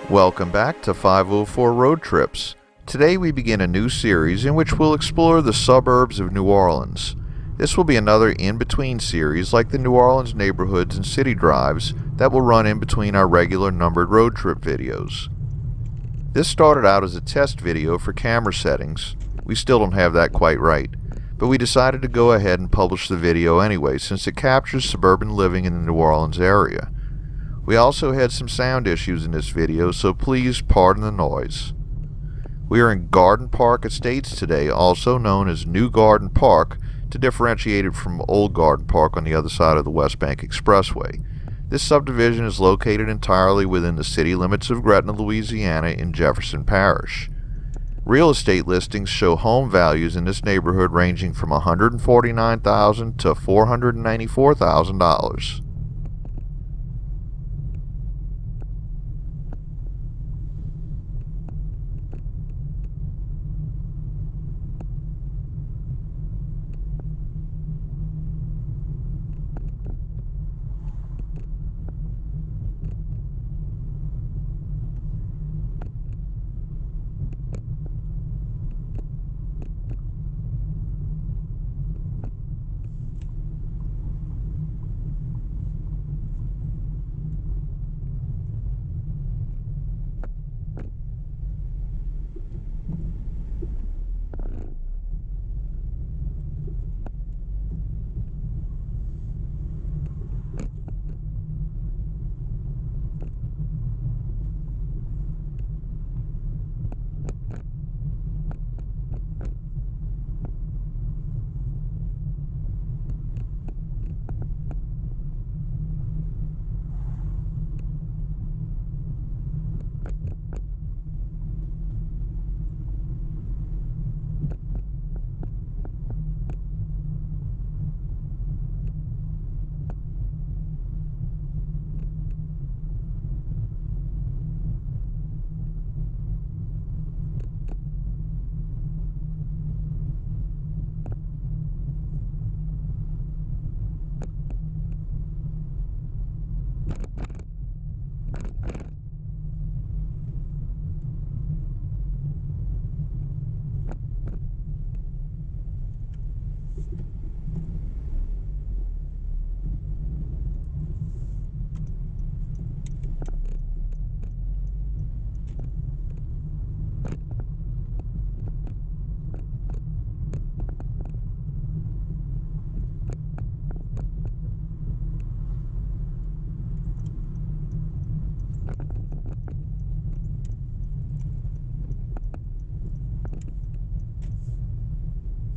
Welcome back to 504 Road Trips. Today we begin a new series in which we'll explore the suburbs of New Orleans. This will be another in-between series like the New Orleans neighborhoods and city drives that will run in between our regular numbered road trip videos. This started out as a test video for camera settings. We still don't have that quite right, but we decided to go ahead and publish the video anyway since it captures suburban living in the New Orleans area. We also had some sound issues in this video, so please pardon the noise. We are in Garden Park Estates today, also known as New Garden Park, to differentiate it from Old Garden Park on the other side of the Westbank Expressway. This subdivision is located entirely within the city limits of Gretna, Louisiana in Jefferson Parish. Real estate listings show home values in this neighborhood ranging from $149,000 to $494,000.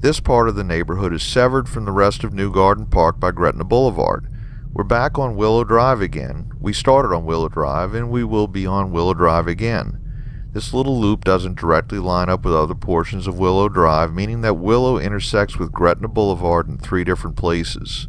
This part of the neighborhood is severed from the rest of New Garden Park by Gretna Boulevard. We're back on Willow Drive again. We started on Willow Drive and we will be on Willow Drive again. This little loop doesn't directly line up with other portions of Willow Drive, meaning that Willow intersects with Gretna Boulevard in 3 different places.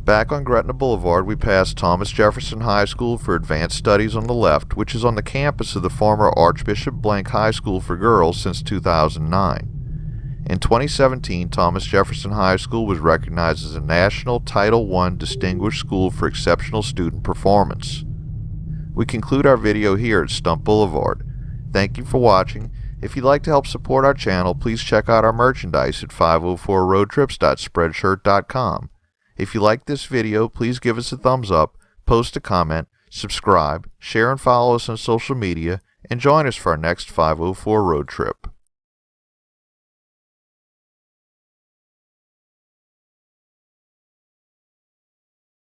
Back on Gretna Boulevard, we passed Thomas Jefferson High School for Advanced Studies on the left, which is on the campus of the former Archbishop Blank High School for Girls since 2009. In 2017, Thomas Jefferson High School was recognized as a National Title I Distinguished School for Exceptional Student Performance. We conclude our video here at Stump Boulevard. Thank you for watching. If you'd like to help support our channel, please check out our merchandise at 504roadtrips.spreadshirt.com. If you like this video, please give us a thumbs up, post a comment, subscribe, share and follow us on social media, and join us for our next 504 road trip.